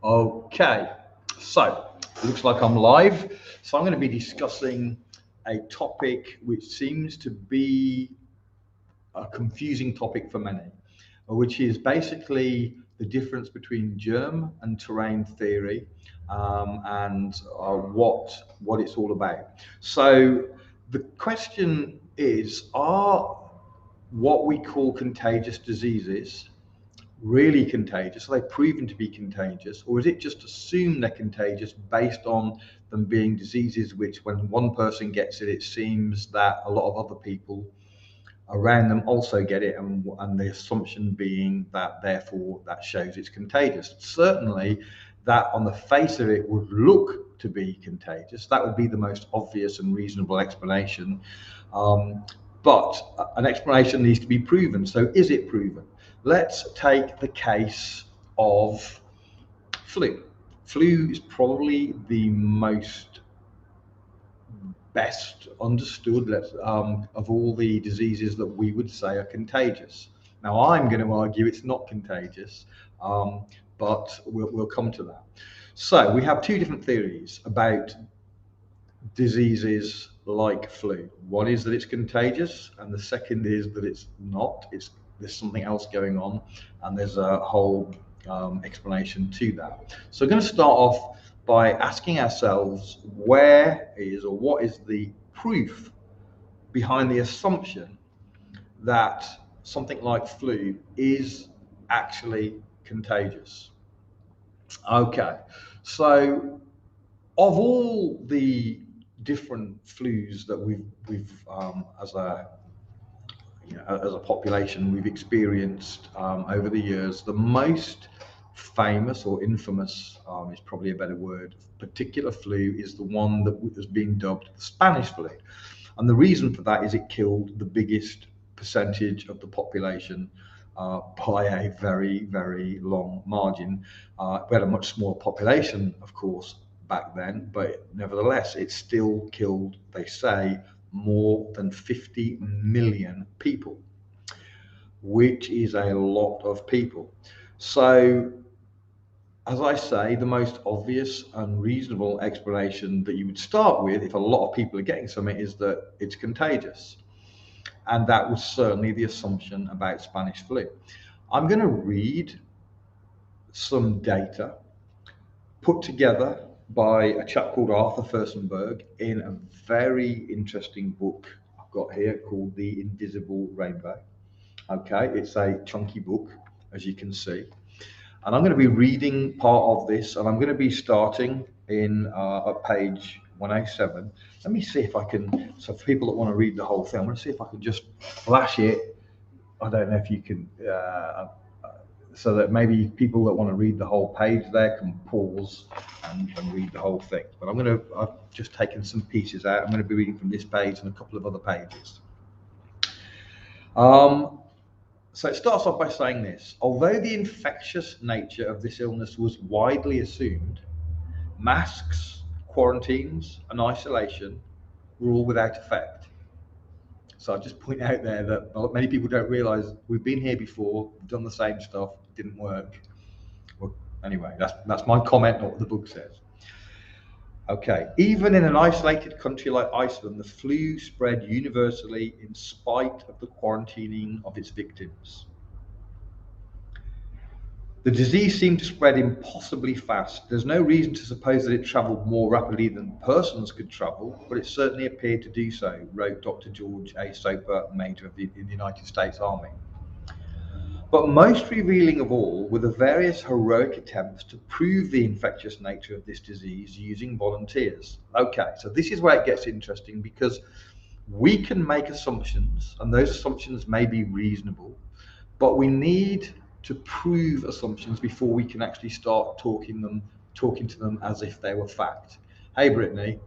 Okay, so it looks like I'm live. So I'm going to be discussing a topic which seems to be a confusing topic for many, which is basically the difference between germ and terrain theory, and what it's all about. So the question is: are what we call contagious diseases really contagious? Are they proven to be contagious, or is it just assumed they're contagious based on them being diseases which, when one person gets it, it seems that a lot of other people around them also get it, and the assumption being that therefore that shows it's contagious? Certainly, that on the face of it would look to be contagious. That would be the most obvious and reasonable explanation. But an explanation needs to be proven. So, is it proven? Let's take the case of flu. Flu is probably the most best understood of all the diseases that we would say are contagious. Now, I'm going to argue it's not contagious, but we'll come to that. So, we have two different theories about diseases like flu. One is that it's contagious, and the second is that it's not. There's something else going on, and there's a whole explanation to that. So we're going to start off by asking ourselves where is or what is the proof behind the assumption that something like flu is actually contagious. Okay, so of all the different flus that we've as a population we've experienced over the years, the most famous or infamous is probably a better word, particular flu is the one that has been dubbed the Spanish flu. And the reason for that is it killed the biggest percentage of the population by a very, very long margin. We had a much smaller population, of course, back then, but nevertheless, it still killed, they say, more than 50 million people, which is a lot of people. So, as I say, the most obvious and reasonable explanation that you would start with if a lot of people are getting something is that it's contagious. And that was certainly the assumption about Spanish flu. I'm going to read some data put together by a chap called Arthur Furstenberg in a very interesting book I've got here called The Invisible Rainbow. Okay, it's a chunky book, as you can see. And I'm going to be reading part of this, and I'm going to be starting in at page 107. Let me see if I can, so for people that want to read the whole thing, I'm going to see if I can just flash it. I don't know if you can, so that maybe people that want to read the whole page there can pause and read the whole thing. But I've just taken some pieces out. I'm going to be reading from this page and a couple of other pages. So it starts off by saying this: although the infectious nature of this illness was widely assumed, masks, quarantines, and isolation were all without effect. So I'll just point out there that many people don't realise we've been here before, we've done the same stuff, it didn't work. Well, anyway, that's my comment, not what the book says. Okay, even in an isolated country like Iceland, the flu spread universally in spite of the quarantining of its victims. The disease seemed to spread impossibly fast. There's no reason to suppose that it travelled more rapidly than persons could travel, but it certainly appeared to do so, wrote Dr. George A. Soper, Major in the United States Army. But most revealing of all were the various heroic attempts to prove the infectious nature of this disease using volunteers. Okay, so this is where it gets interesting, because we can make assumptions, and those assumptions may be reasonable, but we need to prove assumptions before we can actually start talking to them as if they were fact. Hey Brittany,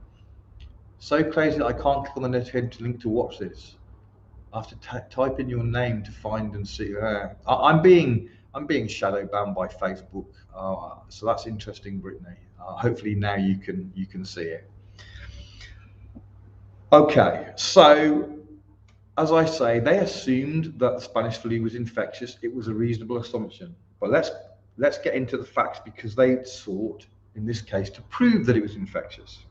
so crazy that I can't click on the link to watch this. I have to type in your name to find and see. I'm being shadow banned by Facebook, so that's interesting, Brittany. Hopefully now you can see it. Okay, so as I say, they assumed that the Spanish flu was infectious. It was a reasonable assumption, but let's let's get into the facts, because they sought, in this case, to prove that it was infectious.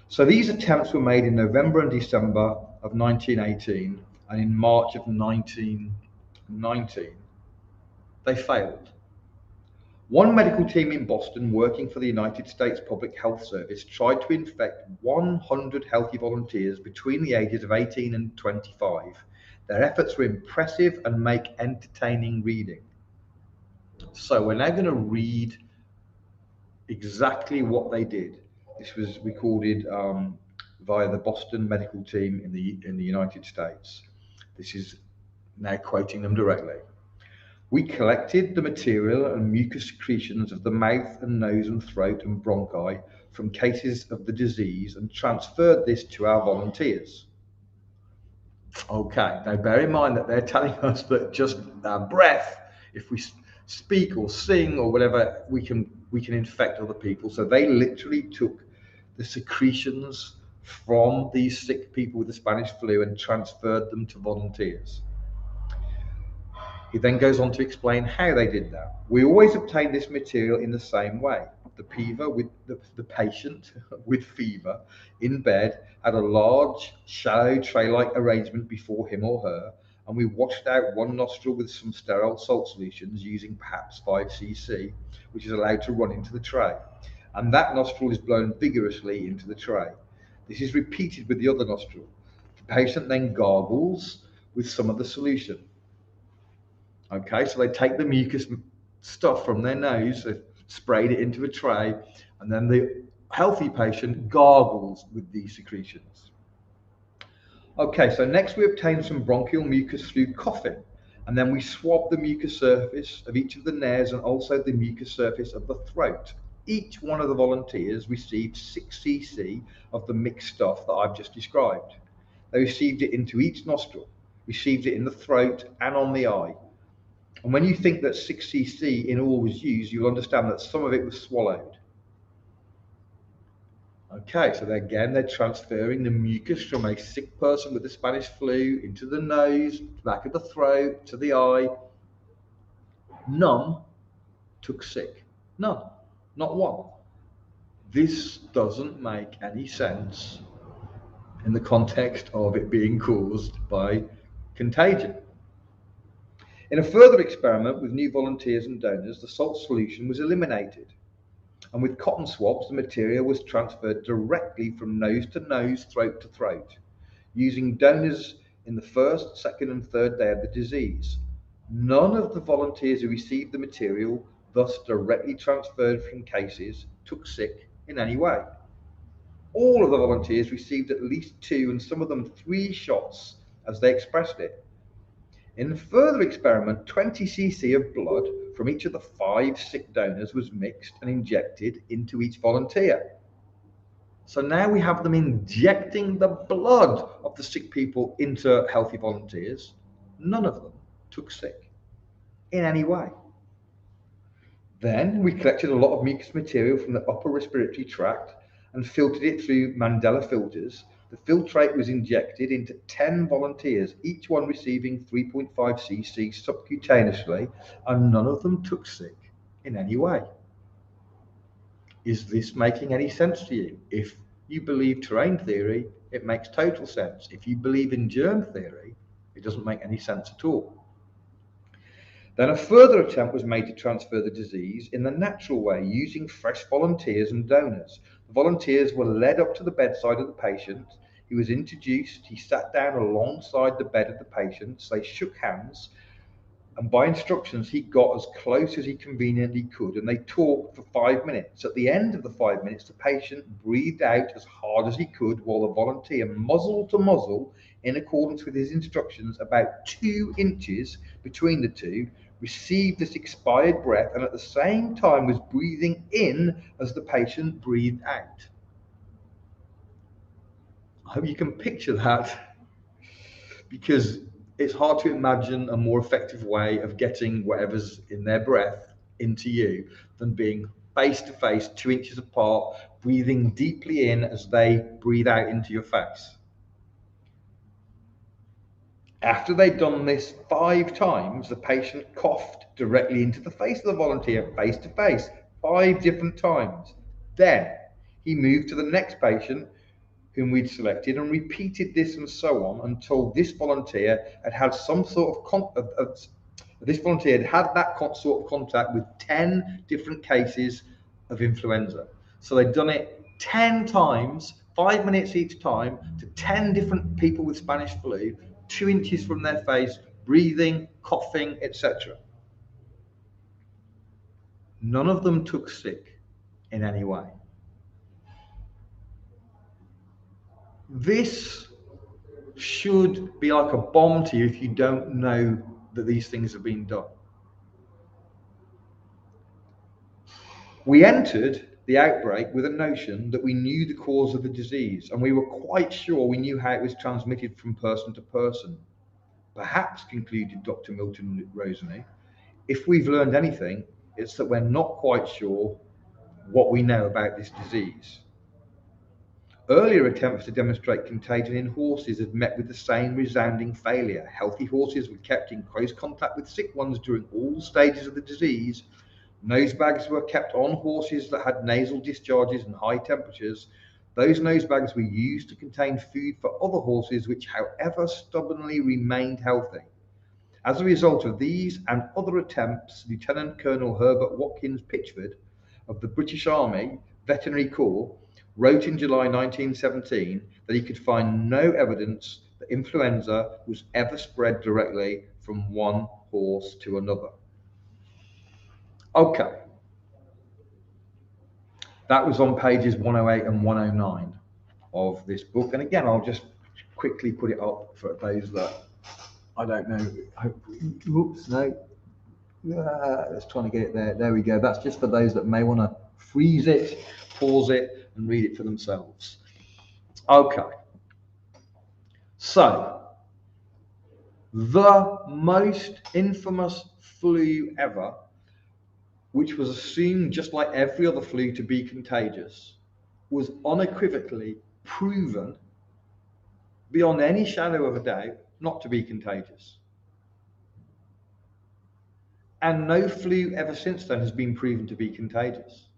So these attempts were made in November and December of 1918, and in March of 1919, they failed. One medical team in Boston, working for the United States Public Health Service, tried to infect 100 healthy volunteers between the ages of 18 and 25. Their efforts were impressive and make entertaining reading. So we're now going to read exactly what they did. This was recorded via the Boston medical team in the United States. This is now quoting them directly. We collected the material and mucous secretions of the mouth and nose and throat and bronchi from cases of the disease and transferred this to our volunteers. Okay, now bear in mind that they're telling us that just our breath, if we speak or sing or whatever, we can infect other people. So they literally took the secretions from these sick people with the Spanish flu and transferred them to volunteers. He then goes on to explain how they did that. We always obtained this material in the same way. The patient with fever in bed had a large, shallow tray-like arrangement before him or her, and we washed out one nostril with some sterile salt solutions using perhaps 5 cc, which is allowed to run into the tray. And that nostril is blown vigorously into the tray. This is repeated with the other nostril. The patient then gargles with some of the solution. Okay, so they take the mucus stuff from their nose, they've sprayed it into a tray, and then the healthy patient gargles with these secretions. Okay, so next we obtain some bronchial mucus through coughing, and then we swab the mucous surface of each of the nares and also the mucous surface of the throat. Each one of the volunteers received 6 cc of the mixed stuff that I've just described. They received it into each nostril, received it in the throat and on the eye. And when you think that 6 cc in all was used, you'll understand that some of it was swallowed. Okay, so they're transferring the mucus from a sick person with the Spanish flu into the nose, back of the throat, to the eye. None took sick. None. Not one. This doesn't make any sense in the context of it being caused by contagion. In a further experiment with new volunteers and donors, the salt solution was eliminated. And with cotton swabs, the material was transferred directly from nose to nose, throat to throat, using donors in the first, second, and third day of the disease. None of the volunteers who received the material, thus directly transferred from cases, took sick in any way. All of the volunteers received at least 2 and some of them 3 shots, as they expressed it. In a further experiment, 20 cc of blood from each of the 5 sick donors was mixed and injected into each volunteer. So now we have them injecting the blood of the sick people into healthy volunteers. None of them took sick in any way. Then we collected a lot of mucous material from the upper respiratory tract and filtered it through Mandela filters. The filtrate was injected into 10 volunteers, each one receiving 3.5 cc subcutaneously, and none of them took sick in any way. Is this making any sense to you? If you believe terrain theory, it makes total sense. If you believe in germ theory, it doesn't make any sense at all. Then a further attempt was made to transfer the disease in the natural way, using fresh volunteers and donors. The volunteers were led up to the bedside of the patient. He was introduced. He sat down alongside the bed of the patient. They shook hands, and by instructions, he got as close as he conveniently could, and they talked for 5 minutes. At the end of the 5 minutes, the patient breathed out as hard as he could, while the volunteer, muzzle to muzzle, in accordance with his instructions, about 2 inches between the two, received this expired breath, and at the same time was breathing in as the patient breathed out. I hope you can picture that, because it's hard to imagine a more effective way of getting whatever's in their breath into you than being face to face, 2 inches apart, breathing deeply in as they breathe out into your face. After they'd done this 5 times, the patient coughed directly into the face of the volunteer, face to face, 5 different times. Then he moved to the next patient whom we'd selected and repeated this and so on until this volunteer had had some sort of this volunteer had had that sort of contact with 10 different cases of influenza. So they'd done it 10 times, 5 minutes each time, to 10 different people with Spanish flu, 2 inches from their face, breathing, coughing, etc. None of them took sick in any way. This should be like a bomb to you if you don't know that these things have been done. We entered the outbreak with a notion that we knew the cause of the disease, and we were quite sure we knew how it was transmitted from person to person. Perhaps, concluded Dr. Milton Roseny, if we've learned anything, it's that we're not quite sure what we know about this disease. Earlier attempts to demonstrate contagion in horses had met with the same resounding failure. Healthy horses were kept in close contact with sick ones during all stages of the disease. Nose bags were kept on horses that had nasal discharges and high temperatures. Those nose bags were used to contain food for other horses which, however, stubbornly remained healthy. As a result of these and other attempts, Lieutenant Colonel Herbert Watkins Pitchford of the British Army Veterinary Corps wrote in July 1917 that he could find no evidence that influenza was ever spread directly from one horse to another. Okay, that was on pages 108 and 109 of this book. And again, I'll just quickly put it up for those that I don't know. Oops, no. Let's try and get it there. There we go. That's just for those that may want to freeze it, pause it, and read it for themselves. Okay. So, the most infamous flu ever, which was assumed just like every other flu to be contagious, was unequivocally proven beyond any shadow of a doubt not to be contagious. And no flu ever since then has been proven to be contagious.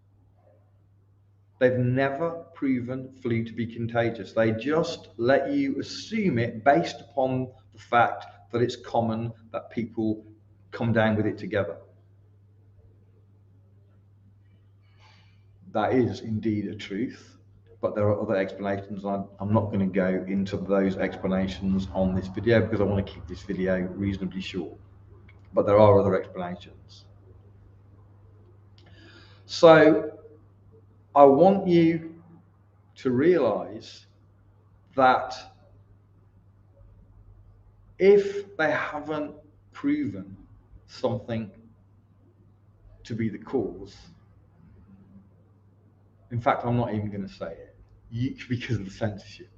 They've never proven flu to be contagious. They just let you assume it based upon the fact that it's common that people come down with it together. That is indeed a truth, but there are other explanations. I'm not going to go into those explanations on this video because I want to keep this video reasonably short. But there are other explanations. So I want you to realize that if they haven't proven something to be the cause, in fact, I'm not even going to say it because of the censorship.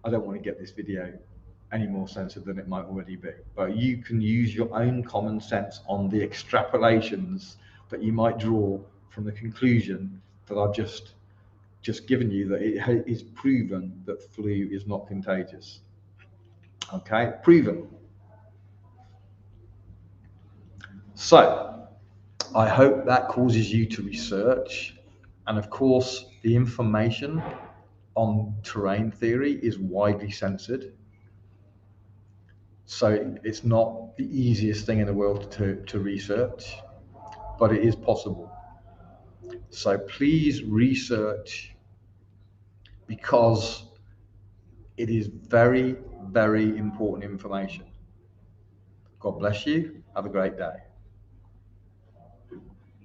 I don't want to get this video any more censored than it might already be. But you can use your own common sense on the extrapolations that you might draw from the conclusion that I've just given you, that it is proven that flu is not contagious. Okay, proven. So I hope that causes you to research. And of course, the information on terrain theory is widely censored. So it's not the easiest thing in the world to research, but it is possible. So please research, because it is very, very important information. God bless you. Have a great day.